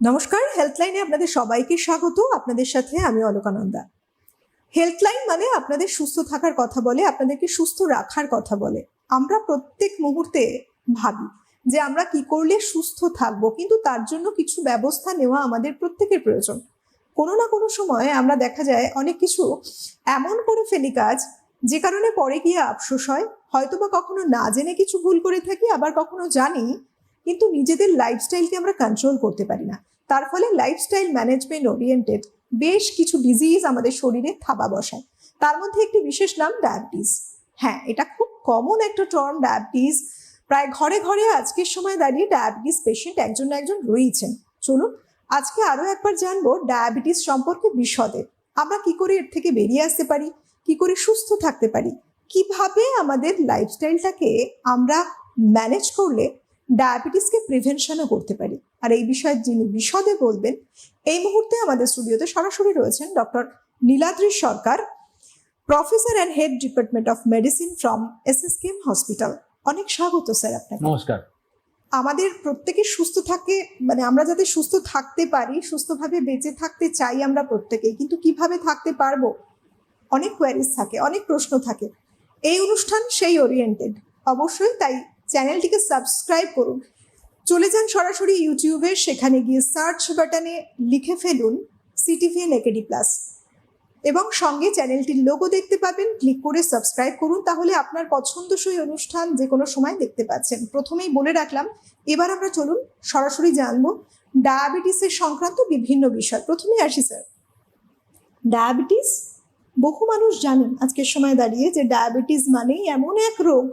নমস্কার, হেলথলাইনে আপনাদের সবাইকে স্বাগত। আপনাদের সাথে আমি অলকানন্দা। হেলথলাইন মানে আপনাদের সুস্থ থাকার কথা বলে, আপনাদেরকে সুস্থ রাখার কথা বলে। আমরা প্রত্যেক মুহূর্তে ভাবি যে আমরা কি করলে সুস্থ থাকবো, কিন্তু তার জন্য কিছু ব্যবস্থা নেওয়া আমাদের প্রত্যেকের প্রয়োজন। কোনো না কোনো সময় আমরা দেখা যায় অনেক কিছু এমন করে ফেলি কাজ, যে কারণে পরে গিয়ে আফসোস হয়। হয়তো বা কখনো না জেনে কিছু ভুল করে থাকি, আবার কখনো জানি, কিন্তু নিজেদের লাইফস্টাইলকে আমরা কন্ট্রোল করতে পারি না। তার ফলে লাইফস্টাইল ম্যানেজমেন্ট ওরিয়েন্টেড বেশ কিছু ডিজিজ আমাদের শরীরে থাবা বসায়। তার মধ্যে একটি বিশেষ নাম ডায়াবেটিস। হ্যাঁ, এটা খুব কমন একটা টার্ম, ডায়াবেটিস। প্রায় ঘরে ঘরে আজকের সময় দাঁড়িয়ে ডায়াবেটিস পেশেন্ট একজন না একজন রয়েছেন। চলুন আজকে আরো একবার জানবো ডায়াবেটিস সম্পর্কে বিশদে। আমরা কি করে এর থেকে বেরিয়ে আসতে পারি, কি করে সুস্থ থাকতে পারি, কিভাবে আমাদের লাইফস্টাইলটাকে আমরা ম্যানেজ করলে ডায়াবেটিসকে প্রিভেনশনও করতে পারি। আর এই বিষয়ে যিনি বিশদে বলবেন, এই মুহূর্তে আমাদের স্টুডিওতে সরাসরি রয়েছেন doctor Niladri Sarkar, professor and head department of medicine from SSKM hospital. অনেক স্বাগত স্যার আপনাকে। নমস্কার। আমাদের প্রত্যেকে সুস্থ থাকে, মানে আমরা যাতে সুস্থ থাকতে পারি, সুস্থভাবে বেঁচে থাকতে চাই আমরা প্রত্যেকেই, কিন্তু কিভাবে থাকতে পারবো অনেক কোয়ারিজ থাকে, অনেক প্রশ্ন থাকে। এই অনুষ্ঠান সেই ওরিয়েন্টেড অবশ্যই, তাই চ্যানেলটিকে সাবস্ক্রাইব করুন। চলে যান সরাসরি ইউটিউবে, সেখানে গিয়ে সার্চ বাটনে লিখে ফেলুন সিটিভিএন একেডি প্লাস এবং সঙ্গে চ্যানেলটির লোগো দেখতে পাবেন। ক্লিক করে সাবস্ক্রাইব করুন, তাহলে আপনার পছন্দসই অনুষ্ঠান যে কোনো সময় দেখতে পাচ্ছেন। প্রথমেই বলে রাখলাম, এবার আমরা চলুন সরাসরি জানবো ডায়াবেটিসের সংক্রান্ত বিভিন্ন বিষয়। প্রথমে আসি স্যার, ডায়াবেটিস বহু মানুষ জানেন আজকের সময় দাঁড়িয়ে যে ডায়াবেটিস মানেই এমন এক রোগ,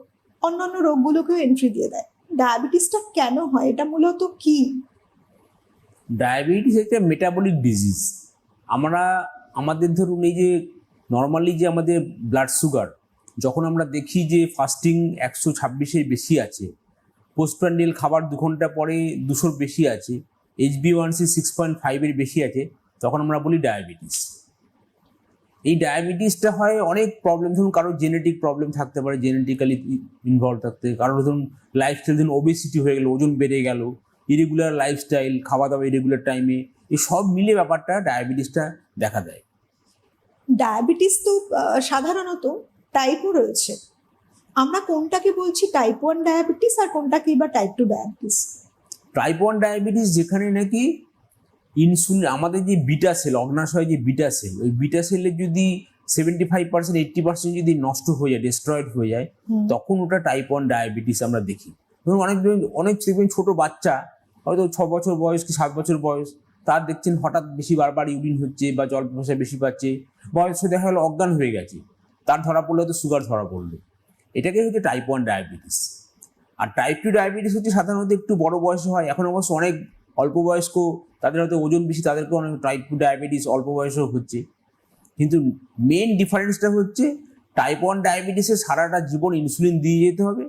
অন্যান্য রোগগুলোকেও এন্ট্রি দিয়ে দেয়। ডায়াবেটিসটা কেন হয়, এটা মূলত কি? ডায়াবেটিস একটা মেটাবলিক ডিজিজ। আমাদের ধরুন এই যে নর্মালি যে আমাদের ব্লাড সুগার, যখন আমরা দেখি যে ফাস্টিং 126-এর বেশি আছে, পোস্টপ্রান্ডিয়াল খাবার 2 ঘন্টা পরে 200-র বেশি আছে, HbA1c 6.5-এর বেশি আছে, তখন আমরা বলি ডায়াবেটিস। এই ডায়াবেটিসটা হয় অনেক প্রবলেম, ধরুন কারোর জেনেটিক প্রবলেম থাকতে পারে, জেনেটিক্যালি ইনভলভ থাকতে, কারোর ধরুন লাইফস্টাইল, ধরুন ওবেসিটি হয়ে গেল, ওজন বেড়ে গেল, ইরেগুলার লাইফস্টাইল, খাওয়া দাওয়া ইরেগুলার টাইমে, এই সব মিলে ব্যাপারটা ডায়াবেটিসটা দেখা দেয়। ডায়াবেটিস তো সাধারণত টাইপও রয়েছে। আমরা কোনটাকে বলছি টাইপ 1 ডায়াবেটিস, আর কোনটাকে বা টাইপ 2 ডায়াবেটিস? টাইপ 1 ডায়াবেটিস যেখানে নাকি ইনসুলিন, আমাদের যে বিটা সেল, অগ্নাশয় যে বিটা সেল, ওই বিটা সেলের যদি 75% 80% যদি নষ্ট হয়ে যায়, ডিস্ট্রয়েড হয়ে যায়, তখন ওটা টাইপ 1 ডায়াবেটিস আমরা দেখি। ধরুন অনেক ছোট বাচ্চা, হয়তো 6 বছর বয়স কি 7 বছর বয়স, তার দেখছেন হঠাৎ বেশি বারবার ইউরিন হচ্ছে বা জল পিপাসা বেশি পাচ্ছে, বয়সে দেখা গেলো অজ্ঞান হয়ে গেছে, তার ধরা পড়লে হয়তো সুগার ধরা পড়লো, এটাকে হচ্ছে টাইপ 1 ডায়াবেটিস। আর টাইপ 2 ডায়াবেটিস হচ্ছে সাধারণত একটু বড় বয়সে হয়। এখন অবশ্য অনেক অল্প বয়স্ক, তাদের হয়তো ওজন বেশি, তাদেরকে অনেক টাইপ 2 ডায়াবেটিস অল্প বয়সেও হচ্ছে। কিন্তু মেন ডিফারেন্সটা হচ্ছে টাইপ 1 ডায়াবেটিসে সারাটা জীবন ইনসুলিন দিয়ে যেতে হবে,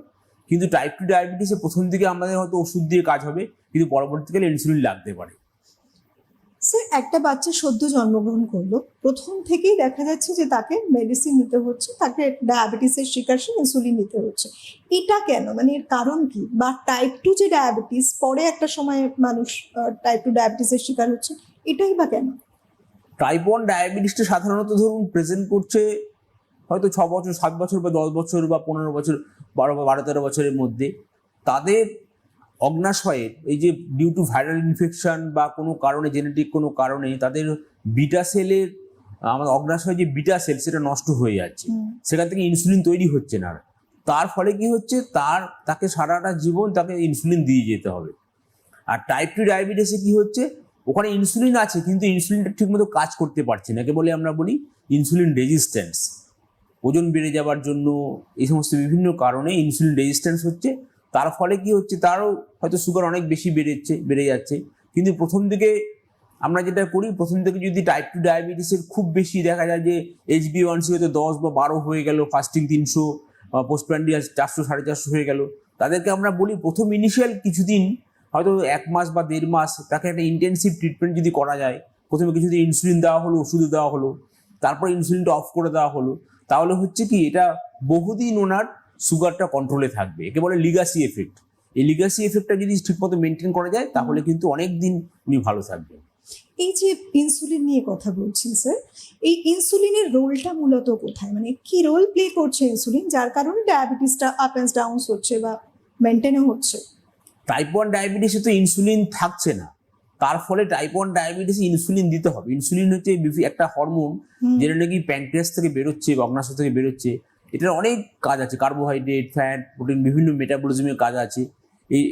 কিন্তু টাইপ 2 ডায়াবেটিসে প্রথম দিকে আমাদের হয়তো ওষুধ দিয়ে কাজ হবে, কিন্তু পরবর্তীকালে ইনসুলিন লাগতে পারে। স্যার, একটা বাচ্চা সদ্য জন্মগ্রহণ করলো, প্রথম থেকেই দেখা যাচ্ছে যে তাকে মেডিসিন নিতে হচ্ছে, তাকে ডায়াবেটিসের শিকার, সে ইনসুলিন নিতে হচ্ছে। এটা কেন, মানে এর কারণ কি? বা টাইপ 2 যে ডায়াবেটিস, পরে একটা সময় মানুষ টাইপ 2 ডায়াবেটিসের শিকার হচ্ছে, এটাই বা কেন? টাইপ 1 ডায়াবেটিসটা সাধারণত ধরুন প্রেজেন্ট করছে হয়তো 6 বছর, 7 বছর বা 10 বছর বা 15 বছর, 12-13 বছরের মধ্যে। তাদের অগ্নাশয়ের এই যে ডিউ টু ভাইরাল ইনফেকশন বা কোনো কারণে, জেনেটিক কোনো কারণে তাদের বিটা সেলের, আমাদের অগ্নাশয়ের যে বিটা সেল, সেটা নষ্ট হয়ে যাচ্ছে, সেখান থেকে ইনসুলিন তৈরি হচ্ছে না। তার ফলে কি হচ্ছে, তাকে সারাটা জীবন তাকে ইনসুলিন দিয়ে যেতে হবে। আর টাইপ 2 ডায়াবেটিসে কি হচ্ছে, ওখানে ইনসুলিন আছে কিন্তু ইনসুলিনটা ঠিকমতো কাজ করতে পারছে না, একে বলে আমরা বলি ইনসুলিন রেজিস্ট্যান্স। ওজন বেড়ে যাওয়ার জন্য, এই সমস্ত বিভিন্ন কারণে ইনসুলিন রেজিস্ট্যান্স হচ্ছে। তার ফলে কি হচ্ছে, তারও হয়তো সুগার অনেক বেশি বেড়ে যাচ্ছে। কিন্তু প্রথম দিকে আমরা যেটা করি, প্রথম থেকে যদি টাইপ 2 ডায়াবেটিসের খুব বেশি দেখা যায় যে HbA1c হয়তো 10 বা 12 হয়ে গেল, ফাস্টিং 300, পোস্টপ্রান্ডিয়াল 400-450 হয়ে গেল, তাদেরকে আমরা বলি প্রথম ইনিশিয়াল কিছুদিন, হয়তো 1 মাস বা 1.5 মাস, তাকে একটা ইন্টেন্সিভ ট্রিটমেন্ট যদি করা যায়, প্রথমে কিছুদিন ইনসুলিন দেওয়া হলো, ওষুধ দেওয়া হলো, তারপর ইনসুলিনটা অফ করে দেওয়া হলো, তাহলে হচ্ছে কি, এটা বহুদিন ওনার সুগারটা কন্ট্রোলে থাকবে। একে বলে লিগাসি এফেক্ট। এই লিগাসি এফেক্টটা যদি ঠিকমতো মেনটেন করা যায় তাহলে কিন্তু অনেক দিন উনি ভালো থাকবেন। এই যে ইনসুলিন নিয়ে কথা বলছেন স্যার, এই ইনসুলিনের রোলটা মূলত কোথায়, মানে কি রোল প্লে করছে ইনসুলিন যার কারণে ডায়াবেটিসটা আপ অ্যান্ড ডাউন হচ্ছে বা মেনটেনও হচ্ছে? টাইপ 1 ডায়াবেটিসে তো ইনসুলিন থাকছে না, তার ফলে টাইপ 1 ডায়াবেটিসে ইনসুলিন দিতে হবে। ইনসুলিন হচ্ছে একটা হরমোন যেটা নাকি প্যানক্রিয়াস থেকে বেরোচ্ছে বা অগ্নাশয় থেকে বেরোচ্ছে। এটার অনেক কাজ আছে, কার্বোহাইড্রেট, ফ্যাট, প্রোটিন, বিভিন্ন মেটাবলিজমের কাজ আছে।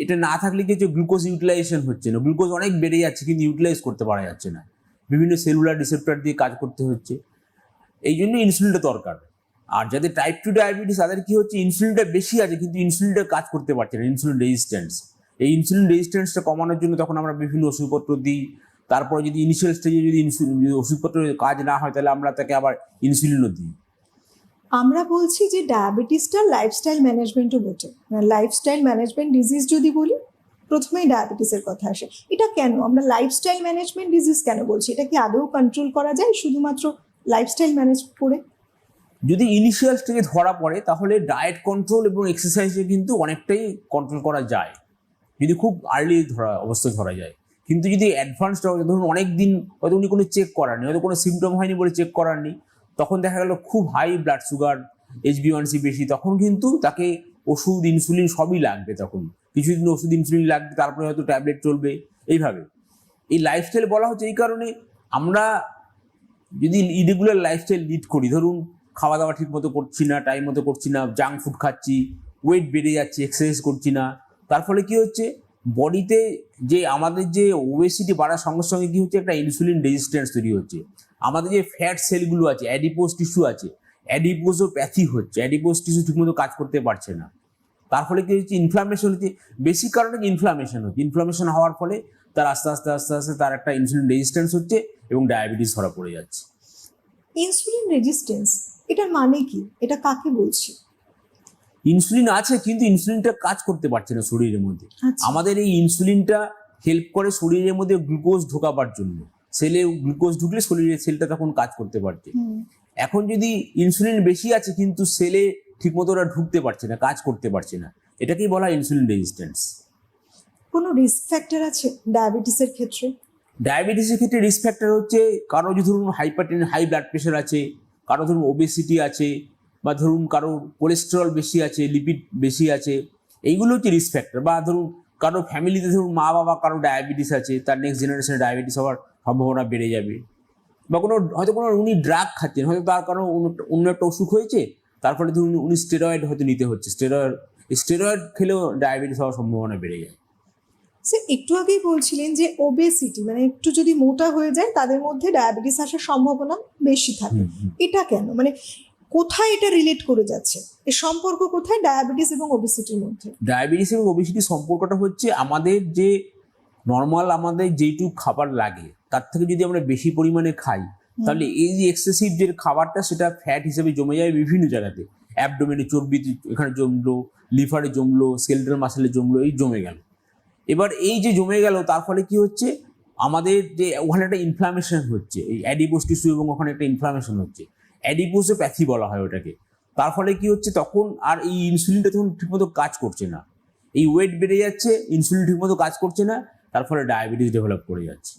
এটা না থাকলে কি হচ্ছে, গ্লুকোজ ইউটিলাইজেশন হচ্ছে না, গ্লুকোজ অনেক বেড়ে যাচ্ছে কিন্তু ইউটিলাইজ করতে পারা যাচ্ছে না, বিভিন্ন সেলুলার রিসেপ্টর দিয়ে কাজ করতে হচ্ছে। এই জন্য ইনসুলিনটা দরকার। আর যাদের টাইপ 2 ডায়াবেটিস তাদের কি হচ্ছে, ইনসুলিনটা বেশি আছে কিন্তু ইনসুলিনটা কাজ করতে পারছে না, ইনসুলিন রেজিস্ট্যান্স। এই ইনসুলিন রেজিস্ট্যান্সটা কমানোর জন্য তখন আমরা বিভিন্ন ওষুধপত্র দিই। তারপরে যদি ইনিশিয়াল স্টেজে যদি ওষুধপত্রের কাজ না হয় তাহলে আমরা তাকে আবার ইনসুলিনও দিই। আমরা বলছি যে ডায়াবেটিসটা লাইফস্টাইল ম্যানেজমেন্টও বটে, লাইফস্টাইল ম্যানেজমেন্ট ডিজিজ যদি বলি প্রথমেই ডায়াবেটিসের কথা আসে। এটা কেন আমরা লাইফস্টাইল ম্যানেজমেন্ট ডিজিজ কেন বলছি? এটা কি আদৌ কন্ট্রোল করা যায় শুধুমাত্র লাইফস্টাইল ম্যানেজ করে? যদি ইনিশিয়াল স্টেজে ধরা পড়ে তাহলে ডায়েট কন্ট্রোল এবং এক্সারসাইজে কিন্তু অনেকটাই কন্ট্রোল করা যায়, যদি খুব আর্লি অবস্থায় ধরা যায়। কিন্তু যদি অ্যাডভান্সড হয়, ধরুন অনেক দিন হয়তো উনি কোনো চেক করাননি, হয়তো কোনো সিমটম হয়নি বলে চেক করাননি, তখন দেখা গেল খুব হাই ব্লাড সুগার, HbA1c বেশি, তখন কিন্তু তাকে ওষুধ, ইনসুলিন সবই লাগবে। তখন কিছুদিন ওষুধ, ইনসুলিন লাগবে, তারপরে হয়তো ট্যাবলেট চলবে। এইভাবে এই লাইফস্টাইল বলা হচ্ছে এই কারণে, আমরা যদি ইরেগুলার লাইফস্টাইল লিড করি, ধরুন খাওয়া দাওয়া ঠিক মতো করছি না, টাইম মতো করছি না, জাঙ্ক ফুড খাচ্ছি, ওয়েট বেড়ে যাচ্ছে, এক্সারসাইজ করছি না, তার ফলে কি হচ্ছে, বডিতে যে আমাদের যে ওবেসিটি বাড়ার সঙ্গে সঙ্গে কি হচ্ছে, একটা ইনসুলিন রেজিস্ট্যান্স তৈরি হচ্ছে। আমাদের যে ফ্যাট সেলগুলো আছে, অ্যাডিপোজ টিস্যু আছে, অ্যাডিপোজোপ্যাথি হচ্ছে, অ্যাডিপোজ টিস্যু ঠিকমতো কাজ করতে পারছে না। তার ফলে কি হচ্ছে, ইনফ্লামেশন হচ্ছে, বেসিক কারণে ইনফ্লামেশন হচ্ছে। ইনফ্লামেশন হওয়ার ফলে তার আস্তে আস্তে আস্তে আস্তে তার একটা ইনসুলিন রেজিস্ট্যান্স হচ্ছে এবং ডায়াবেটিস ধরা পড়ে যাচ্ছে। ইনসুলিন রেজিস্ট্যান্স এটার মানে কি, এটা কাকে বলছি? ইনসুলিন আছে কিন্তু ইনসুলিনটা কাজ করতে পারছে না শরীরের মধ্যে। আচ্ছা। আমাদের এই ইনসুলিনটা হেল্প করে শরীরের মধ্যে গ্লুকোজ ঢোকাবার জন্য। সেলে গ্লুকোজ ঢুকলে শরীরের সেলটা তখন কাজ করতে পারছে। এখন যদি ইনসুলিন বেশি আছে কিন্তু সেলে ঠিকমতো ওরা ঢুকতে পারছে না, কাজ করতে পারছে না, এটাকেই বলা হয় ইনসুলিন রেজিস্ট্যান্স। কোনো রিস্ক ফ্যাক্টর আছে ডায়াবেটিসের ক্ষেত্রে? ডায়াবেটিসের ক্ষেত্রে রিস্ক ফ্যাক্টর হচ্ছে, কারো যদি ধরুন হাই ব্লাড প্রেশার আছে, কারো ধরুন ওবেসিটি আছে, বা ধরুন কারো কোলেস্টেরল বেশি আছে, লিপিড বেশি আছে, এইগুলো হচ্ছে রিস্ক ফ্যাক্টর। বা ধরুন কারো ফ্যামিলিতে ধরুন মা বাবা কারো ডায়াবেটিস আছে, তার নেক্সট জেনারেশনে ডায়াবেটিস হওয়ার সম্ভাবনা বেড়ে যাবে। বা হয়তো কোনো উনি ড্রাগ খাচ্ছেন, হয়তো তার কারণ অন্য একটা অসুখ হয়েছে, তার ফলে ধরুন উনি স্টেরয়েড হয়তো নিতে হচ্ছে, স্টেরয়েড খেলেও ডায়াবেটিস হওয়ার সম্ভাবনা বেড়ে যায়। স্যার একটু আগেই বলছিলেন যে ওবেসিটি মানে একটু যদি মোটা হয়ে যায় তাদের মধ্যে ডায়াবেটিস আসার সম্ভাবনা বেশি থাকে। এটা কেন, মানে কোথায় এটা রিলেট করে যাচ্ছে, এর সম্পর্ক কোথায় ডায়াবেটিস এবং ওবেসিটির মধ্যে? ডায়াবেটিস এবং ওবেসিটির সম্পর্কটা হচ্ছে, আমাদের যে নর্মাল আমাদের যেইটুকু খাবার লাগে তার থেকে যদি আমরা বেশি পরিমাণে খাই, তাহলে এই যে এক্সেসিভ যে খাবারটা সেটা ফ্যাট হিসেবে জমে যায় বিভিন্ন জায়গাতে। অ্যাবডোমেনে চর্বি এখানে জমলো, লিভারে জমলো, স্কেলেটাল মাসেলে জমলো, এই জমে গেল। এবার এই যে জমে গেল তার ফলে কি হচ্ছে, আমাদের যে ওখানে একটা ইনফ্লামেশন হচ্ছে, এই অ্যাডিপোজ টিস্যু এবং ওখানে একটা ইনফ্লামেশন হচ্ছে, অ্যাডিপোজোপ্যাথি বলা হয় ওটাকে। তার ফলে কি হচ্ছে, তখন আর এই ইনসুলিনটা তখন ঠিকমতো কাজ করছে না, এই ওয়েট বেড়ে যাচ্ছে, ইনসুলিন ঠিকমতো কাজ করছে না, তার ফলে ডায়াবেটিস ডেভেলপ করে যাচ্ছে।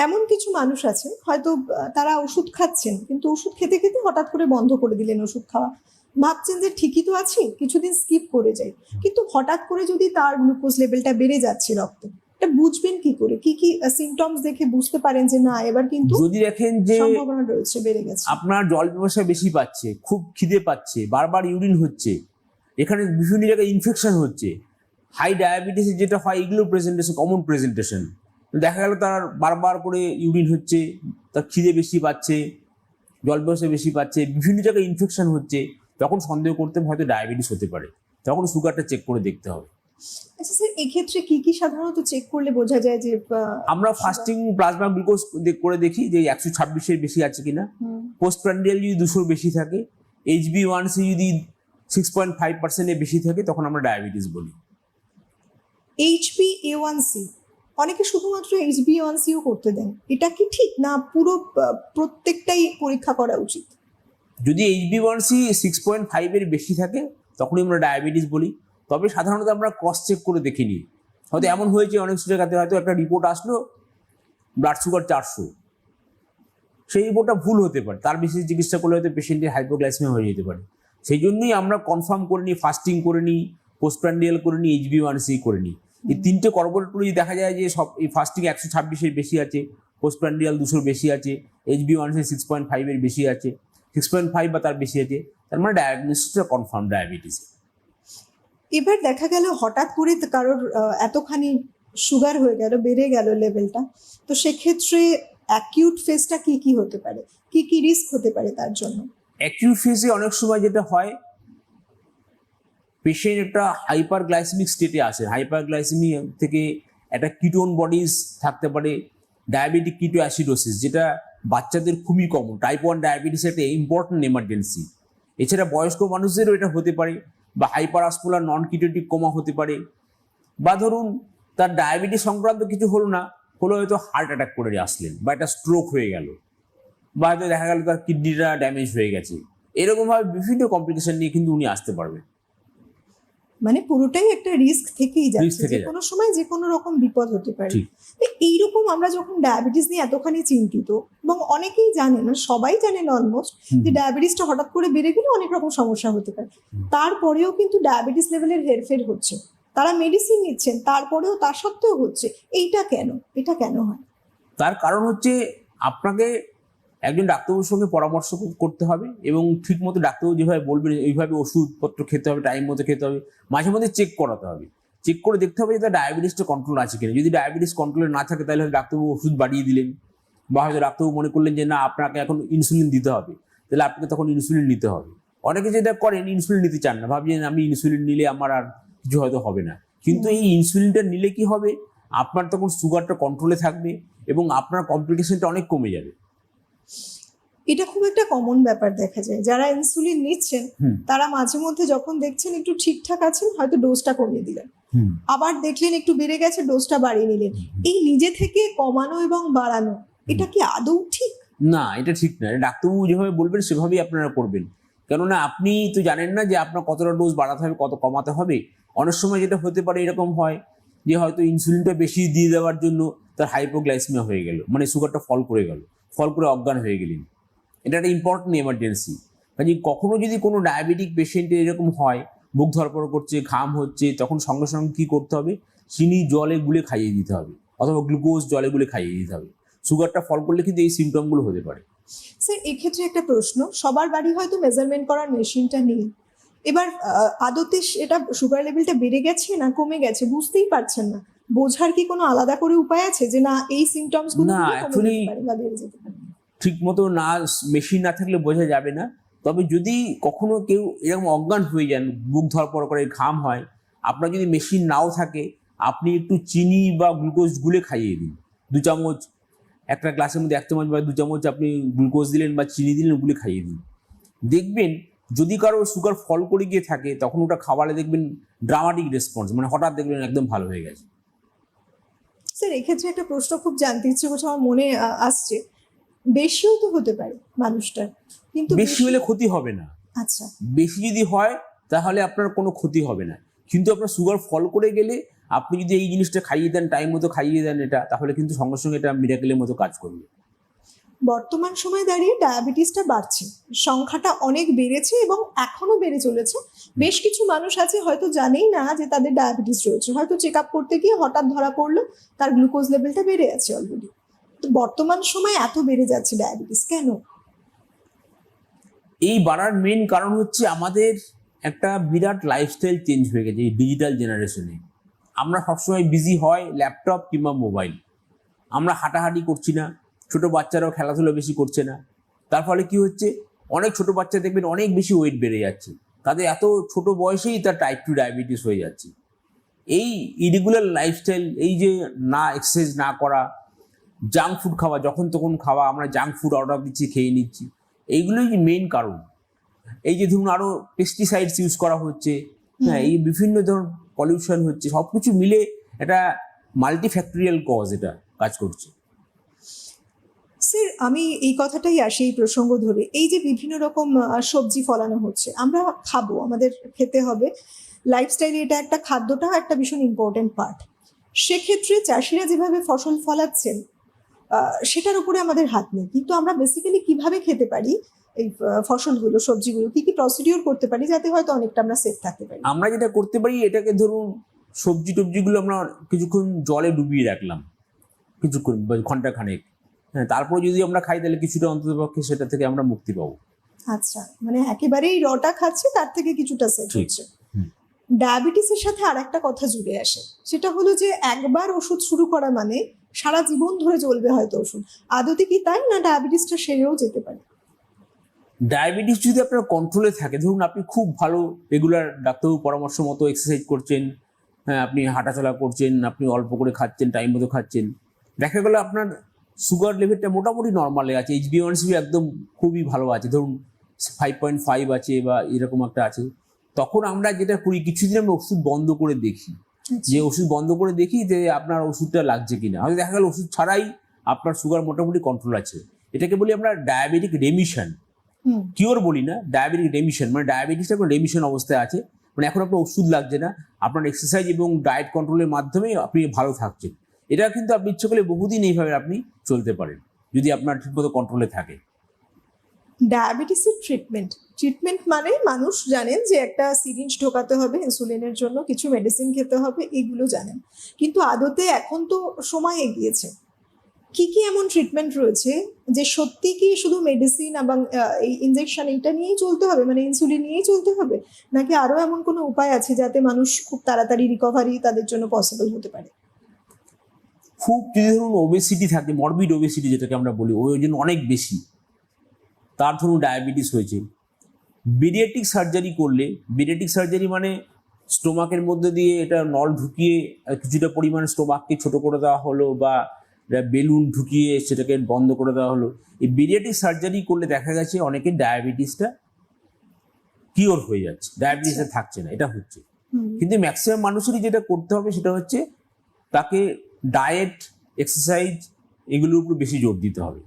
এমন কিছু মানুষ আছে হয়তো তারা ওষুধ খাচ্ছেন কিন্তু ওষুধ খেতে খেতে হঠাৎ করে বন্ধ করে দিলেন ওষুধ খাওয়া, ভাবছেন যে ঠিকই তো আছি, কিছুদিন স্কিপ করে যাই, কিন্তু হঠাৎ করে যদি তার গ্লুকোজ লেভেলটা বেড়ে যাচ্ছে রক্তে, এটা বুঝবেন কি করে? কি কি সিমটমস দেখে বুঝতে পারেন যে না এবার কিন্তু যদি দেখেন যে সম্ভাবনা রয়েছে বেড়ে গেছে? আপনার জল পিপাসা বেশি পাচ্ছে, খুব খিদে পাচ্ছে, বারবার ইউরিন হচ্ছে, এখানে বিভিন্ন জায়গায় ইনফেকশন হচ্ছে, হাই ডায়াবেটিস যেটা হয় এগুলো প্রেজেন্টেশন, কমন প্রেজেন্টেশন। দেখা গেল তার বারবার করে ইউরিন হচ্ছে, তার খিদে বেশি পাচ্ছে, জল পিপাসা বেশি পাচ্ছে, বিভিন্ন জায়গায় ইনফেকশন হচ্ছে, তখন সন্দেহ করতে হয়তো ডায়াবেটিস হতে পারে, তখন সুগারটা চেক করে দেখতে হবে। আচ্ছা স্যার, এক্ষেত্রে কি কি সাধারণত চেক করলে বোঝা যায় যে আমরা ফাস্টিং প্লাজমা গ্লুকোজ করে দেখি যে 126-এর বেশি আছে কিনা, পোস্টপ্রান্ডিয়াল যদি 200-র বেশি থাকে, HbA1c যদি 6.5%-এর বেশি থাকে, তখন আমরা ডায়াবেটিস বলি। HbA1c অনেকে শুধুমাত্র HbA1cও করতে দেন, এটা কি ঠিক না পুরো প্রত্যেকটাই পরীক্ষা করা উচিত? যদি HbA1c 6.5-এর বেশি থাকে তখনই আমরা ডায়াবেটিস বলি। তবে সাধারণত আমরা ক্রস চেক করে দেখে নিই। হয়তো এমন হয়েছে অনেক জায়গাতে হয়তো একটা রিপোর্ট আসলো ব্লাড সুগার 400, সেই রিপোর্টটা ভুল হতে পারে, তার বেশি চিকিৎসা করলে হয়তো পেশেন্টের হাইপোগ্লাইসেমিয়া হয়ে যেতে পারে। সেই জন্যই আমরা কনফার্ম করে নিই, ফাস্টিং করে নিই, পোস্টপ্রান্ডিয়াল করে নিই, HbA1c করে নিই। এই 3টে কর্বোরেটরি দেখা যায় যে সব এই ফাস্টিং 126-এর বেশি আছে, পোস্টপ্রান্ডিয়াল 200-র বেশি আছে, HbA1c 6.5-এর বেশি আছে, 6.5 বা তার বেশি আছে, তার মানে ডায়াগনোসিসটা কনফার্ম ডায়াবেটিস। এবার দেখা গেল হঠাৎ করে কারোর এতখানি সুগার হয়ে গেল, বেড়ে গেল লেভেলটা, তো সেক্ষেত্রে অ্যাকিউট ফেজটা কি কি হতে পারে, কি কি রিস্ক হতে পারে তার জন্য? অ্যাকিউট ফেজে অনেক সময় যেটা হয়, পেশেন্ট একটা হাইপারগ্লাইসেমিক স্টেটে আসে, হাইপারগ্লাইসেমি থেকে একটা কিটোন বডিজ থাকতে পারে, ডায়াবেটিক কিটো অ্যাসিডোসিস, যেটা বাচ্চাদের খুবই কমন, টাইপ 1 ডায়াবেটিস একটা ইম্পর্টেন্ট এমার্জেন্সি। এছাড়া বয়স্ক মানুষদেরও এটা হতে পারে, বা হাইপার অসমোলার নন কিটোটিক কোমা হতে পারে, বা ধরুন তার ডায়াবেটিস সংক্রান্ত কিছু হলো না, হলো হয়তো হার্ট অ্যাটাক করে আসলেন, বা একটা স্ট্রোক হয়ে গেল, বা হয়তো দেখা গেল তার কিডনিটা ড্যামেজ হয়ে গেছে। এরকমভাবে বিভিন্ন কমপ্লিকেশন নিয়ে কিন্তু উনি আসতে পারবেন। মানে পুরোটাই একটা রিস্ক থেকেই যাচ্ছে, থেকে যে কোনো সময় যে কোনো রকম বিপদ হতে পারে। ঠিক। তো এইরকম আমরা যখন ডায়াবেটিস নিয়ে এতখানি চিন্তিত, এবং অনেকেই জানে না, সবাই জানেন অলমোস্ট, যে ডায়াবেটিসটা হঠাৎ করে বেড়ে গেলে অনেক রকম সমস্যা হতে পারে, তারপরেও কিন্তু ডায়াবেটিস লেভেলের হেরফের হচ্ছে, তারা মেডিসিন নিচ্ছেন, তারপরেও তার সত্ত্বেও হচ্ছে, এটা কেন, এটা কেন হয়? তার কারণ হচ্ছে আপনাকে একজন ডাক্তারবাবুর সঙ্গে পরামর্শ করতে হবে, এবং ঠিক মতো ডাক্তারবাবু যেভাবে বলবেন এইভাবে ওষুধপত্র খেতে হবে, টাইম মতো খেতে হবে, মাঝে মধ্যে চেক করাতে হবে, চেক করে দেখতে হবে যে তার ডায়াবেটিসটা কন্ট্রোল আছে কিনা। যদি ডায়াবেটিস কন্ট্রোলে না থাকে তাহলে হয়তো ডাক্তারবাবু ওষুধ বাড়িয়ে দিলেন, বা হয়তো ডাক্তারবাবু মনে করলেন যে না আপনাকে এখন ইনসুলিন দিতে হবে, তাহলে আপনাকে তখন ইনসুলিন নিতে হবে। অনেকে যেটা করেন ইনসুলিন নিতে চান না, ভাবছেন আমি ইনসুলিন নিলে আমার আর কিছু হয়তো হবে না, কিন্তু এই ইনসুলিনটা নিলে কি হবে, আপনার তখন সুগারটা কন্ট্রোলে থাকবে এবং আপনার কমপ্লিকেশনটা অনেক কমে যাবে। এটা খুব একটা কমন ব্যাপার দেখা যায়, যারা ইনসুলিন নিচ্ছেন তারা মাঝে মধ্যে যখন দেখছেন একটু ঠিকঠাক আছেন, হয়তো ডোজটা কমিয়ে দিলেন, আবার দেখলেন একটু বেড়ে গেছে, ডোজটা বাড়িয়ে নিলেন। এই নিজে থেকে কমানো এবং বাড়ানো, এটা কি আদৌ ঠিক? না, এটা ঠিক না। ডাক্তারবাবু যেভাবে বলবেন সেভাবেই আপনারা করবেন, কেননা আপনি তো জানেন না যে আপনার কতটা ডোজ বাড়াতে হবে, কত কমাতে হবে। অনেক সময় যেটা হতে পারে এরকম হয় যে হয়তো ইনসুলিনটা বেশি দিয়ে দেওয়ার জন্য তার হাইপোগ্লাইসেমিয়া হয়ে গেল, মানে সুগারটা ফল করে গেল, ফল করে অজ্ঞান হয়ে গেলেন। এটা একটা ইম্পর্টেন্ট এমার্জেন্সি। কাজে কখনো যদি কোনো ডায়াবেটিক পেশেন্টের এরকম হয়, বুক ধরপড় করছে, ঘাম হচ্ছে, তখন সঙ্গে সঙ্গে কী করতে হবে, চিনি জলে গুলে খাইয়ে দিতে হবে, অথবা গ্লুকোজ জলে গুলে খাইয়ে দিতে হবে। সুগারটা ফল করলে কিন্তু এই সিমটমগুলো হতে পারে। স্যার, এক্ষেত্রে একটা প্রশ্ন, সবার বাড়ি হয়তো মেজারমেন্ট করার মেশিনটা নেই, এবার আদতে এটা সুগার লেভেলটা বেড়ে গেছে না কমে গেছে বুঝতেই পারছেন না, বোঝার কি কোনো আলাদা করে উপায় আছে যে না এই সিমটমস গুলো না, কমে actually যেতে পারে বা বেড়ে যেতে পারে? ঠিক মতো না, মেশিন না থাকলে বোঝা যাবে না। তবে যদি কখনো কেউ এরকম অজ্ঞান হয়ে যান, বুক ধরপড় করে, ঘাম হয়, আপনার যদি মেশিন নাও থাকে, আপনি একটু চিনি বা গ্লুকোজ গুলে খাইয়ে দিন। 2 চামচ, একটা গ্লাসের মধ্যে 1 চামচ বা 2 চামচ আপনি গ্লুকোজ দিলেন বা চিনি দিলেন, গুলে খাইয়ে দিন। দেখবেন যদি কারো সুগার ফল করে গিয়ে থাকে, তখন ওটা খাওয়ালে দেখবেন ড্রামাটিক রেসপন্স, মানে হঠাৎ দেখবেন একদম ভালো হয়ে গেছে। স্যার, এক্ষেত্রে একটা প্রশ্ন খুব জানতে ইচ্ছে করছে, আমার মনে আসছে, বেশিও তো হতে পারে মানুষটার, কিন্তু বেশি হলে ক্ষতি হবে না। আচ্ছা, বেশি যদি হয় তাহলে আপনার কোনো ক্ষতি হবে না, কিন্তু আপনার সুগার ফল করে গেলে আপনি যদি এই জিনিসটা খাইয়ে দেন, টাইম মতো খাইয়ে দেন এটা, তাহলে কিন্তু সঙ্গে সঙ্গে এটা মিরাকেলের মতো কাজ করবে। বর্তমান সময়ে দাঁড়িয়ে ডায়াবেটিসটা বাড়ছে, সংখ্যাটা অনেক বেড়েছে এবং এখনো বেড়ে চলেছে। বেশ কিছু মানুষ আছে হয়তো জানেই না যে তাদের ডায়াবেটিস রয়েছে, হয়তো চেক আপ করতে গিয়ে হঠাৎ ধরা পড়লো তার গ্লুকোজ লেভেলটা বেড়ে আছে অলরেডি। তো বর্তমান সময়ে এত বেড়ে যাচ্ছে ডায়াবেটিস কেন? এই বাড়ার মেন কারণ হচ্ছে আমাদের একটা বিরাট লাইফস্টাইল চেঞ্জ হয়ে গেছে এই ডিজিটাল জেনারেশনে। আমরা সবসময় বিজি হয় ল্যাপটপ কিংবা মোবাইল, আমরা হাঁটাহাঁটি করছি না, ছোট বাচ্চারাও খেলাধুলো বেশি করছে না। তার ফলে কি হচ্ছে, অনেক ছোট বাচ্চা দেখবেন অনেক বেশি ওয়েট বেড়ে যাচ্ছে, তাদের এত ছোট বয়সেই তার টাইপ 2 ডায়াবেটিস হয়ে যাচ্ছে। এই ইরেগুলার লাইফস্টাইল, এই যে না এক্সারসাইজ না করা, জাঙ্ক ফুড খাওয়া, যখন তখন খাওয়া, আমরা জাঙ্ক ফুড অর্ডার দিচ্ছি, খেয়ে নিচ্ছি, এইগুলোই মেইন কারণ। এই যে ধরুন আরো পেস্টিসাইডস ইউজ করা হচ্ছে, হ্যাঁ, এই বিভিন্ন ধরনের পলিউশন হচ্ছে, সবকিছু মিলে একটা মাল্টিফ্যাক্টরিয়াল কজ এটা কাজ করছে। স্যার, আমি এই কথাটাই আসি এই প্রসঙ্গ ধরে, এই যে বিভিন্ন রকম সবজি ফলানো হচ্ছে, আমরা খাবো, আমাদের খেতে হবে, লাইফস্টাইলে এটা একটা খাদ্যটা একটা ভীষণ ইম্পর্টেন্ট পার্ট। সেক্ষেত্রে চাষিরা যেভাবে ফসল ফলাচ্ছেন সেটার উপরে আমাদের হাত নেই, কিন্তু আমরা বেসিক্যালি কিভাবে খেতে পারি এই ফসলগুলো, সবজিগুলো, কি কি প্রসিডিওর করতে পারি যাতে হয়তো অনেকটা আমরা সেফ থাকতে পারি। আমরা যেটা করতে পারি, এটাকে ধরুন সবজি টবজিগুলো আমরা কিছুক্ষণ জলে ডুবিয়ে রাখলাম, কিছুক্ষণ বা ঘন্টা খানেক, হ্যাঁ, তারপরে যদি আমরা খাই তাহলে কিছুটা অন্ততপক্ষে সেটা থেকে আমরা মুক্তি পাবো। আচ্ছা, মানে একেবারেই রটা খাচ্ছে তার থেকে কিছুটা সেফ ঠিক। হচ্ছে। ডায়াবেটিসের সাথে আর একটা কথা জুড়ে আসে, সেটা হলো যে একবার ওষুধ শুরু করা মানে সারা জীবন ধরে চলবে হয়তো ওষুধ। আদতে কি তাই, না ডায়াবেটিসটা সেরেও যেতে পারে? ডায়াবেটিস যদি আপনার কন্ট্রোলে থাকে, ধরুন আপনি খুব ভালো রেগুলার ডাক্তারবাবুর পরামর্শ মতো এক্সারসাইজ করছেন, হ্যাঁ, আপনি হাঁটাচলা করছেন, আপনি অল্প করে খাচ্ছেন, টাইম মতো খাচ্ছেন, দেখা গেল আপনার সুগার লেভেলটা মোটামুটি নর্মালে আছে, HbA1c একদম খুবই ভালো আছে, ধরুন 5.5 আছে বা এরকম একটা আছে, তখন আমরা যেটা করি কিছুদিন আমরা ওষুধ বন্ধ করে দেখি, যে ওষুধ বন্ধ করে দেখি যে আপনার ওষুধটা লাগছে কিনা। হয়তো দেখা গেল ওষুধ ছাড়াই আপনার সুগার মোটামুটি কন্ট্রোল আছে। এটাকে বলি আমরা ডায়াবেটিক রেমিশন। কিওর বলি না, ডায়াবেটিক রেমিশন, মানে ডায়াবেটিসটা এখন রেমিশন অবস্থায় আছে, মানে এখন আপনার ওষুধ লাগছে না, আপনার এক্সারসাইজ এবং ডায়েট কন্ট্রোলের মাধ্যমে আপনি ভালো থাকছেন। এটা কিন্তু আপনি ইচ্ছে করলে বহুদিন এইভাবে আপনি চলতে পারেন যদি আপনার ঠিকমতো কন্ট্রোলে থাকে। ডায়াবেটিসের ট্রিটমেন্ট মানে মানুষ জানেন যে একটা সিরিঞ্জ ঢোকাতে হবে ইনসুলিনের জন্য, কিছু মেডিসিন খেতে হবে, এগুলো জানেন, কিন্তু আদতে এখন তো সময় এগিয়েছে, কি কি এমন ট্রিটমেন্ট রয়েছে যে সত্যি কি শুধু মেডিসিন এবং এই ইনজেকশন এটা নিয়েই চলতে হবে, মানে ইনসুলিন নিয়েই চলতে হবে, নাকি আরো এমন কোনো উপায় আছে যাতে মানুষ খুব তাড়াতাড়ি রিকভারি তাদের জন্য পসিবল হতে পারে? খুব যদি ধরুন ওবেসিটি থাকে, মরবিড ওবেসিটি যেটাকে আমরা বলি, ওজন অনেক বেশি, তার ধরুন ডায়াবেটিস হয়েছে, বিরিয়াট্রিক সার্জারি করলে, বিরিয়াট্রিক সার্জারি মানে স্টোমাকের মধ্যে দিয়ে এটা নল ঢুকিয়ে কিছুটা পরিমাণে স্টোমাককে ছোট করে দেওয়া হলো, বা বেলুন ঢুকিয়ে সেটাকে বন্ধ করে দেওয়া হলো। এই বিরিয়াট্রিক সার্জারি করলে দেখা গেছে অনেকের ডায়াবেটিসটা কিওর হয়ে যাচ্ছে, ডায়াবেটিসটা থাকছে না, এটা হচ্ছে। কিন্তু ম্যাক্সিমাম মানুষেরই যেটা করতে হবে সেটা হচ্ছে তাকে ডায়েট, এক্সারসাইজ এগুলোর উপর বেশি জোর দিতে হবে,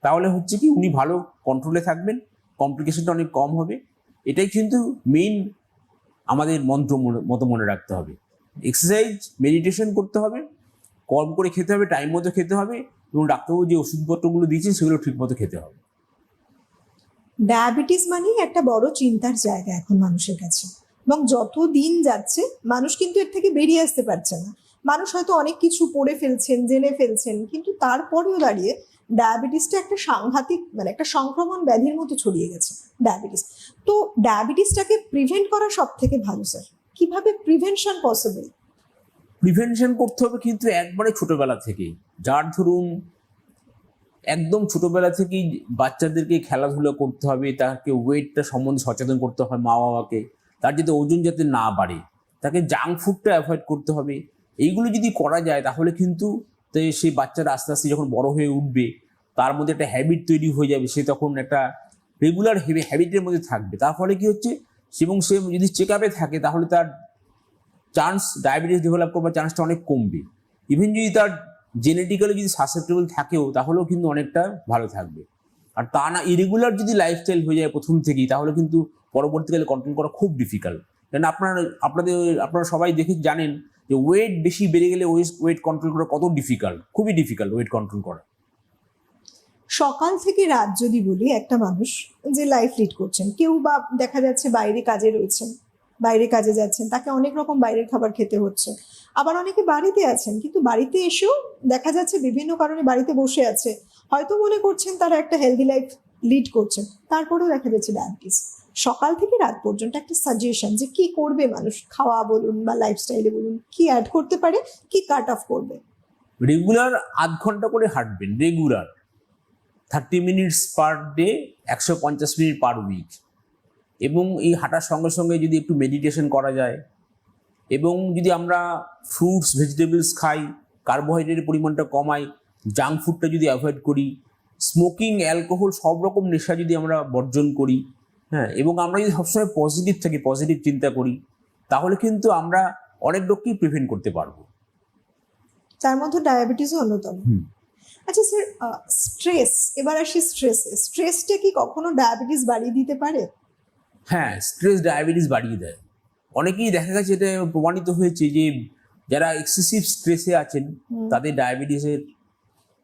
তাহলে হচ্ছে কি উনি ভালো কন্ট্রোলে থাকবেন, কমপ্লিকেশনটা অনেক কম হবে। এটাই কিন্তু মেইন আমাদের মন্ত্র মতো মনে রাখতে হবে। এক্সারসাইজ, মেডিটেশন করতে হবে, কম করে খেতে হবে, টাইম মতো খেতে হবে, এবং ডাক্তারবাবু যে ওষুধপত্রগুলো দিয়েছেন সেগুলো ঠিক মতো খেতে হবে। ডায়াবেটিস মানেই একটা বড় চিন্তার জায়গা এখন মানুষের কাছে, এবং যত দিন যাচ্ছে মানুষ কিন্তু এর থেকে বেরিয়ে আসতে পারছে না। মানুষ হয়তো অনেক কিছু পড়ে ফেলছেন, জেনে ফেলছেন, কিন্তু তারপরেও দাঁড়িয়ে ডায়াবেটিসটা একটা সাংঘাতিক, মানে একটা সংক্রমণ ব্যাধির মতো ছড়িয়ে গেছে ডায়াবেটিস। তো ডায়াবেটিসটাকে প্রিভেন্ট করা সব থেকে ভালো স্যার, কিভাবে প্রিভেনশন পসিবল? প্রিভেনশন করতে হবে কিন্তু একবারে ছোটবেলা থেকেই, যার ধরুন একদম ছোটবেলা থেকেই বাচ্চাদেরকে খেলাধুলা করতে হবে, তাকে ওয়েটটা সম্বন্ধে সচেতন করতে হবে মা বাবাকে, তার যাতে ওজন যাতে না বাড়ে, তাকে জাঙ্ক ফুডটা অ্যাভয়েড করতে হবে। এইগুলো যদি করা যায় তাহলে কিন্তু সেই বাচ্চারা আস্তে আস্তে যখন বড় হয়ে উঠবে তার মধ্যে একটা হ্যাবিট তৈরি হয়ে যাবে, সে তখন একটা রেগুলার হ্যাবিটের মধ্যে থাকবে। তার ফলে কি হচ্ছে, এবং সে যদি চেক আপে থাকে তাহলে তার চান্স ডায়াবেটিস ডেভেলপ করবার চান্সটা অনেক কমবে। ইভেন যদি তার জেনেটিক্যালি যদি সাসেপ্টেবল থাকেও তাহলেও কিন্তু অনেকটা ভালো থাকবে। আর তা না ইরেগুলার যদি লাইফস্টাইল হয়ে যায় প্রথম থেকেই, তাহলে কিন্তু পরবর্তীকালে কন্ট্রোল করা খুব ডিফিকাল্ট। কারণ আপনারা সবাই দেখে জানেন যে ওয়েট বেশি বেড়ে গেলে ওয়েট কন্ট্রোল করা কত ডিফিকাল্ট, খুবই ডিফিকাল্ট ওয়েট কন্ট্রোল করা। সকাল থেকে রাত যদি বলি, একটা মানুষ যে লাইফ লিড করছেন, কেউ বা দেখা যাচ্ছে বাইরে কাজে রয়েছেন, বাইরে কাজে যাচ্ছেন, তাকে অনেক রকম বাইরের খাবার খেতে হচ্ছে, আবার অনেকে বাড়িতে আছেন কিন্তু বাড়িতে এসেও দেখা যাচ্ছে বিভিন্ন কারণে বাড়িতে বসে আছে, হয়তো মনে করছেন তারা একটা হেলদি লাইফ লিড করছেন, তারপরেও দেখা যাচ্ছে ডায়াবেটিস। সকাল থেকে রাত পর্যন্ত একটা সাজেশন যে কি করবে মানুষ, খাওয়া বলুন বা লাইফস্টাইলে বলুন, কি অ্যাড করতে পারে, কি কাট অফ করবে? রেগুলার আধ ঘন্টা করে হাঁটবেন, regular 30 minutes per day, 150 minute per week. এবং এই হাঁটার সঙ্গে সঙ্গে যদি একটু মেডিটেশন করা যায়, এবং যদি আমরা ফ্রুটস ভেজিটেবলস খাই, কার্বোহাইড্রেটের পরিমাণটা কমাই, জাঙ্ক ফুডটা যদি অ্যাভয়েড করি, স্মোকিং, অ্যালকোহল সব রকম নেশা যদি আমরা বর্জন করি, হ্যাঁ, এবং আমরা যদি সবসময় পজিটিভ থাকি, পজিটিভ চিন্তা করি, তাহলে কিন্তু আমরা অনেক রোগকেই প্রিভেন্ট করতে পারবো। তার মধ্যে ডায়াবেটিসও অন্যতম। আচ্ছা স্যার, স্ট্রেস, এবার আসি স্ট্রেসটা কি কখনো ডায়াবেটিস বাড়িয়ে দিতে পারে? হ্যাঁ, স্ট্রেস ডায়াবেটিস বাড়িয়ে দেয়। অনেকেই দেখা গেছে, এটা প্রমাণিত হয়েছে যে যারা এক্সেসিভ স্ট্রেসে আছেন তাদের ডায়াবেটিসের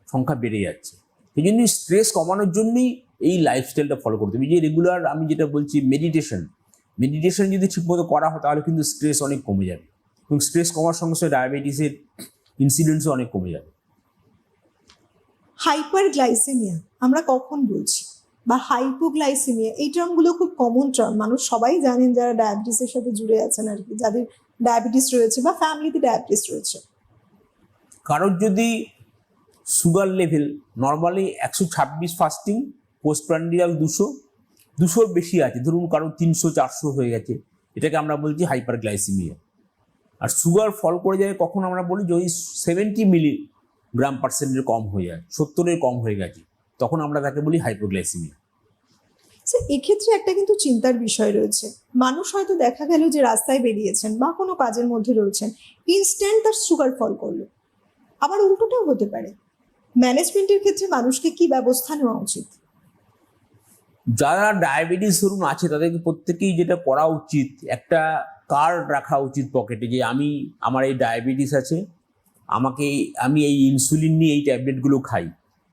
সংখ্যা বেড়ে যাচ্ছে। সেই জন্য স্ট্রেস কমানোর জন্যই এই লাইফস্টাইলটা ফলো করতে হবে। যে রেগুলার আমি যেটা বলছি মেডিটেশন যদি ঠিকমতো করা হয় তাহলে কিন্তু স্ট্রেস অনেক কমে যাবে, এবং স্ট্রেস কমার সঙ্গে সঙ্গে ডায়াবেটিসের ইনসিডেন্সও অনেক কমে যাবে। হাইপারগ্লাইসেমিয়া আমরা কখন বলছি, বা হাইপোগ্লাইসেমিয়া, এই টার্মগুলো খুব কমন টার্ম, মানুষ সবাই জানেন যারা ডায়াবেটিসের সাথে জুড়ে আছেন আর কি, যাদের ডায়াবেটিস রয়েছে বা ফ্যামিলিতে ডায়াবেটিস রয়েছে। কারোর যদি sugar level normally 126 fasting, postprandial 200 বেশি আছে, ধরুন কারোর 300-400 হয়ে গেছে, এটাকে আমরা বলছি হাইপারগ্লাইসেমিয়া। আর সুগার ফল করে যায় কখন আমরা বলি যদি 70 মিলিগ্রাম পার্সেন্টের কম হয়ে যায়, 70-এর কম হয়ে গেছে, তখন আমরা তাকে বলি হাইপোগ্লাইসেমিয়া। স্যার এক্ষেত্রে একটা কিন্তু চিন্তার বিষয় রয়েছে, মানুষ হয়তো দেখা গেল যে রাস্তায় বেরিয়েছেন বা কোনো কাজের মধ্যে রয়েছেন, ইনস্ট্যান্ট তার সুগার ফল করলো, আবার উল্টোটাও হতে পারে। ম্যানেজমেন্টের ক্ষেত্রে মানুষকে কি ব্যবস্থা নেওয়া উচিত? যারা ডায়াবেটিস ধরুন আছে তাদেরকে প্রত্যেকেই যেটা করা উচিত, একটা কার্ড রাখা উচিত পকেটে, যে আমার এই ডায়াবেটিস আছে, আমি এই ইনসুলিন নিয়ে এই ট্যাবলেটগুলো খাই।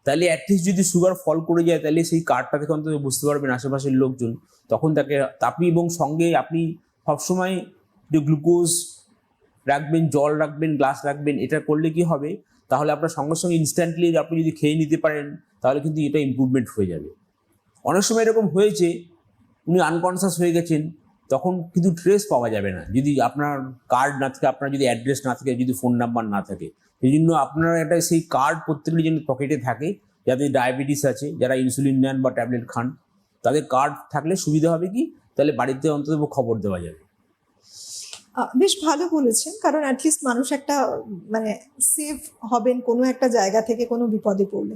তাহলে অ্যাটলিস্ট যদি সুগার ফল করে যায় তাহলে সেই কার্ডটা থেকে অন্তত বুঝতে পারবেন আশেপাশের লোকজন, তখন আপনি এবং সঙ্গে আপনি সবসময় যে গ্লুকোজ রাখবেন, জল রাখবেন, গ্লাস রাখবেন। এটা করলে কি হবে, তাহলে আপনার সঙ্গে সঙ্গে ইনস্ট্যান্টলি আপনি যদি খেয়ে নিতে পারেন তাহলে কিন্তু এটা ইমপ্রুভমেন্ট হয়ে যাবে। অনেক সময় এরকম হয়েছে উনি আনকনসিয়াস হয়ে গেছেন, তখন কিন্তু ট্রেস পাওয়া যাবে না যদি আপনার কার্ড না থাকে, আপনার যদি অ্যাড্রেস না থাকে, যদি ফোন নাম্বার না থাকে। সেই জন্য আপনার একটা সেই কার্ড প্রত্যেকেরই যেন পকেটে থাকে, যাদের ডায়াবেটিস আছে, যারা ইনসুলিন নেন বা ট্যাবলেট খান, তাদের কার্ড থাকলে সুবিধা হবে কি, তাহলে বাড়িতে অন্তত খবর দেওয়া যাবে। বেশ ভালো বলেছেন, কারণ অ্যাটলিস্ট মানুষ একটা মানে সেভ হবেন কোনো একটা জায়গা থেকে কোনো বিপদে পড়লে।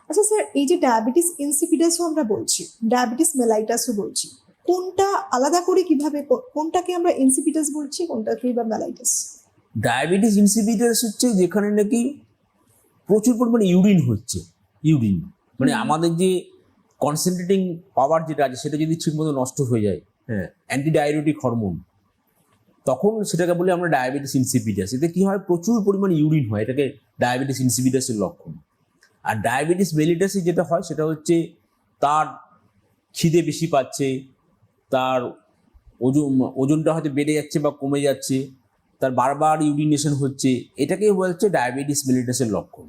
আচ্ছা স্যার, এই যে ডায়াবেটিস ইনসিপিডাসও আমরা বলছি, ডায়াবেটিস মেলাইটাসও বলছি, কোনটা আলাদা করে কিভাবে, কোনটাকে আমরা ইনসিপিডাস বলছি, কোনটাকে বা মেলাইটাস? ডায়াবেটিস ইনসিপিটাস হচ্ছে যেখানে নাকি প্রচুর পরিমাণে ইউরিন হচ্ছে, মানে আমাদের যে কনসেন্ট্রেটিং পাওয়ার যেটা আছে সেটা যদি ঠিকমতো নষ্ট হয়ে যায়, হ্যাঁ, অ্যান্টিডায়াবেটিক হরমোন, তখন সেটাকে বলি আমরা ডায়াবেটিস ইনসিপিডাস। এতে কি হয়, প্রচুর পরিমাণে ইউরিন হয়, এটাকে ডায়াবেটিস ইনসিপিডাসের লক্ষণ। আর ডায়াবেটিস মেলিটাসে যেটা হয় সেটা হচ্ছে তার খিদে বেশি পাচ্ছে, তার ওজনটা হয়তো বেড়ে যাচ্ছে বা কমে যাচ্ছে, তার বারবার ইউরিনেশন হচ্ছে, এটাকে বলছে ডায়াবেটিস মেলিটাসের লক্ষণ।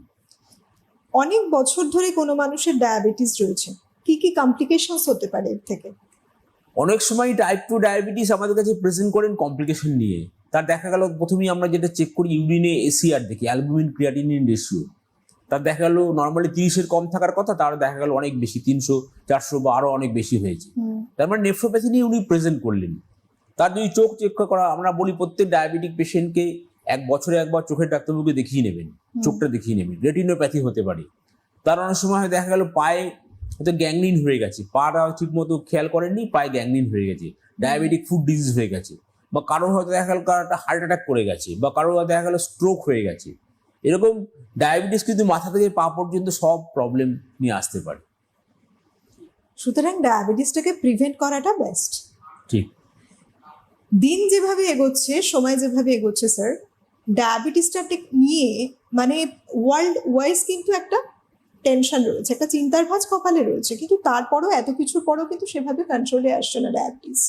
অনেক বছর ধরে কোনো মানুষের ডায়াবেটিস রয়েছে, কি কি কমপ্লিকেশনস হতে পারে এর থেকে? অনেক সময় টাইপ 2 ডায়াবেটিস আমাদের কাছে প্রেজেন্ট করেন কমপ্লিকেশন নিয়ে। তার দেখা গেল প্রথমেই আমরা যেটা চেক করি ইউরিনে এসিআর দেখি, অ্যালবুমিন ক্রিয়াটিনিন রেশিও, তার দেখা গেল নর্মালি 30-এর কম থাকার কথা, তার দেখা গেল অনেক বেশি, 300-400 বা আরো অনেক বেশি হয়েছে। তার মানে নেফ্রোপ্যাথি নিয়ে উনি প্রেজেন্ট করলেন। তার যদি চোখ চেক করা, আমরা বলি প্রত্যেক ডায়াবেটিক পেশেন্টকে 1 বছরে একবার চোখের ডাক্তারবাবুকে দেখিয়ে নেবেন, চোখটা দেখিয়ে নেবেন। রেটিনোপ্যাথি হতে পারে। তার অনেক সময় দেখা গেল পায়ে হয়তো গ্যাংগ্রিন হয়ে গেছে, পাটা ঠিক মতো খেয়াল করেননি, পায়ে গ্যাংগ্রিন হয়ে গেছে, ডায়াবেটিক ফুড ডিজিজ হয়ে গেছে, বা কারোর হয়তো দেখা গেল একটা হার্ট অ্যাটাক করে গেছে, বা কারোর দেখা গেল স্ট্রোক হয়ে গেছে। এরকম ডায়াবেটিস কিন্তু মাথা থেকে পা পর্যন্ত সব প্রবলেম নিয়ে আসতে পারে। সুতরাং ডায়াবেটিসটাকে প্রিভেন্ট করাটা বেস্ট। ঠিক। দিন যেভাবে এগোচ্ছে, সময় যেভাবে এগোচ্ছে স্যার, ডায়াবেটিসটা নিয়ে মানে ওয়ার্ল্ড ওয়াইজ কিন্তু একটা টেনশন রয়েছে, একটা চিন্তার ভাঁজ কপালে রয়েছে, কিন্তু তারপরও এত কিছুর পরও কিন্তু সেভাবে কন্ট্রোলে আসছে না ডায়াবেটিস।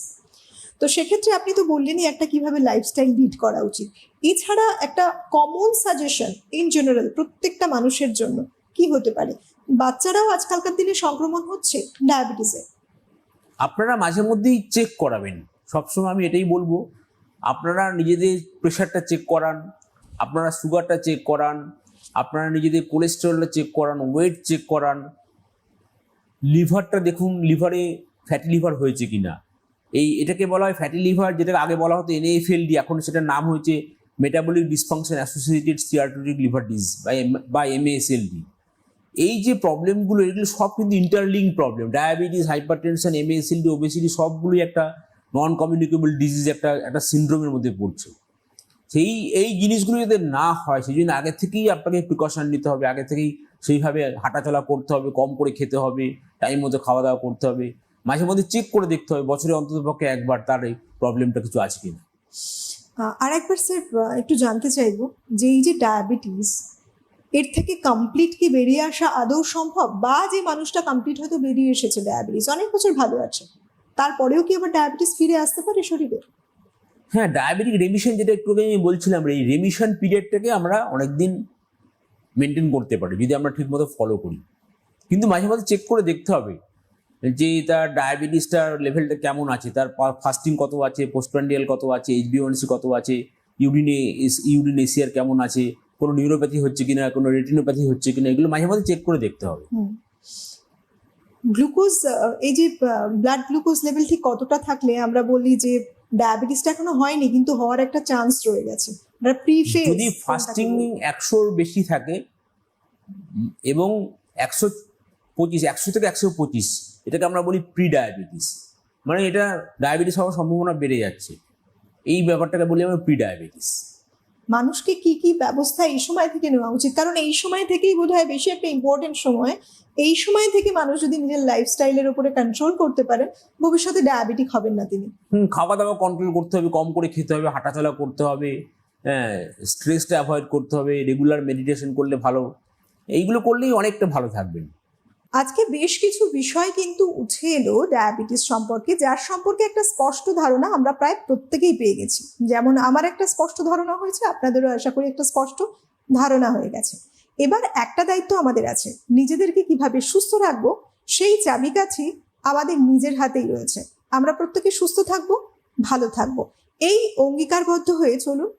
তো সেক্ষেত্রে আপনি তো বললেনই একটা কিভাবে লাইফস্টাইল লিড করা উচিত, এছাড়া একটা কমন সাজেশন ইন জেনারেল প্রত্যেকটা মানুষের জন্য কি হতে পারে? বাচ্চারাও আজকালকার দিনে সংক্রমণ হচ্ছে ডায়াবেটিসে। আপনারা মাঝে মধ্যেই চেক করাবেন, সবসময় আমি এটাই বলবো, আপনারা নিজেদের প্রেশারটা চেক করান, আপনারা সুগারটা চেক করান, আপনারা নিজেদের কোলেস্টেরলটা চেক করান, ওয়েট চেক করান, লিভারটা দেখুন, লিভারে ফ্যাটি লিভার হয়েছে কিনা। এটাকে বলা হয় ফ্যাটি লিভার, যেটাকে আগে বলা হতো NAFLD, এখন সেটার নাম হয়েছে metabolic dysfunction associated steatotic liver disease বা MASLD। এই যে প্রবলেমগুলো, এগুলো সব কিন্তু interlink problem. Diabetes, hypertension, MASLD, obesity সবগুলোই একটা নন কমিউনিকেবল ডিজিজ, একটা সিন্ড্রোমের মধ্যে পড়ছে। এই জিনিসগুলো যাতে না হয় সেই জন্য আগে থেকেই আপনাকে প্রিকশন নিতে হবে, আগে থেকেই সেইভাবে হাঁটাচলা করতে হবে, কম করে খেতে হবে, টাইম মতো খাওয়া দাওয়া করতে হবে, মাঝে মধ্যে চেক করে দেখতে হবে বছরে অন্তত পক্ষে একবার তার এই প্রবলেমটা কিছু আছে কিনা। আর একবার স্যার একটু জানতে চাইবো যে এই যে ডায়াবেটিস, এর থেকে কমপ্লিট কি বেরিয়ে আসা আদৌ সম্ভব, বা যে মানুষটা কমপ্লিট হয়তো বেরিয়ে এসেছে ডায়াবেটিস, অনেক বছর ভালো আছে, তারপরেও কি আবার ডায়াবেটিস ফিরে আসতে পারে শরীরে? হ্যাঁ, ডায়াবেটিক রেমিশন যেটা একটু আগে আমি বলছিলাম, এই রেমিশন পিরিয়ডটাকে আমরা অনেকদিন মেনটেন করতে পারি যদি আমরা ঠিকমতো ফলো করি। কিন্তু মাঝে মাঝে চেক করে দেখতে হবে যে তার ডায়াবেটিসটার লেভেলটা কেমন আছে, তার ফাস্টিং কত আছে, পোস্টপ্রান্ডিয়াল কত আছে, HbA1c কত আছে, ইউরিন এসিআর কেমন আছে, কোনো নিউরোপ্যাথি হচ্ছে কিনা, কোনো রেটিনোপ্যাথি হচ্ছে কিনা, এগুলো মাঝে মাঝে চেক করে দেখতে হবে। গ্লুকোজ, এই যে ব্লাড গ্লুকোজ লেভেল ঠিক কতটা থাকলে আমরা বলি যে ডায়াবেটিসটা এখনো হয়নি কিন্তু হওয়ার একটা চান্স রয়ে গেছে? যদি ফাস্টিং 100-র বেশি থাকে এবং 100 থেকে 125, এটাকে আমরা বলি প্রি ডায়াবেটিস, মানে এটা ডায়াবেটিস হওয়ার সম্ভাবনা বেড়ে যাচ্ছে, এই ব্যাপারটাকে বলি আমরা প্রি ডায়াবেটিস। মানুষকে কি কি ব্যবস্থা এই সময় থেকে নেওয়া উচিত? কারণ এই সময় থেকেই বোধহয় বেশি একটা ইম্পর্টেন্ট সময়। এই সময় থেকে মানুষ যদি নিজের লাইফস্টাইলের উপরে কন্ট্রোল করতে পারেন, ভবিষ্যতে ডায়াবেটিক হবেন না তিনি। খাওয়া দাওয়া কন্ট্রোল করতে হবে, কম করে খেতে হবে, হাঁটাচলা করতে হবে, হ্যাঁ, স্ট্রেসটা অ্যাভয়েড করতে হবে, রেগুলার মেডিটেশন করলে ভালো, এইগুলো করলেই অনেকটা ভালো থাকবেন। আজকে বেশ কিছু বিষয় কিন্তু উঠে এলো ডায়াবেটিস সম্পর্কে, যার সম্পর্কে একটা স্পষ্ট ধারণা আমরা প্রায় প্রত্যেকেই পেয়ে গেছি। যেমন আমার একটা স্পষ্ট ধারণা হয়েছে, আপনাদেরও আশা করি একটা স্পষ্ট ধারণা হয়ে গেছে। এবার একটা দায়িত্ব আমাদের আছে, নিজেদেরকে কিভাবে সুস্থ রাখবো সেই চাবিকাঠি আমাদের নিজের হাতেই রয়েছে। আমরা প্রত্যেকে সুস্থ থাকবো, ভালো থাকবো, এই অঙ্গীকারবদ্ধ হয়ে চলুন।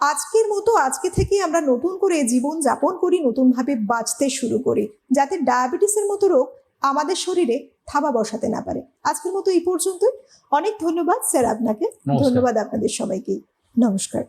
আজকের মতো আজকে থেকে আমরা নতুন করে জীবন যাপন করি, নতুনভাবে বাঁচতে শুরু করি, যাতে ডায়াবেটিসের মতো রোগ আমাদের শরীরে থাবা বসাতে না পারে। আজকের মতো এই পর্যন্তই। অনেক ধন্যবাদ স্যার আপনাকে, নমস্কার। ধন্যবাদ আপনাদের সবাইকে, নমস্কার।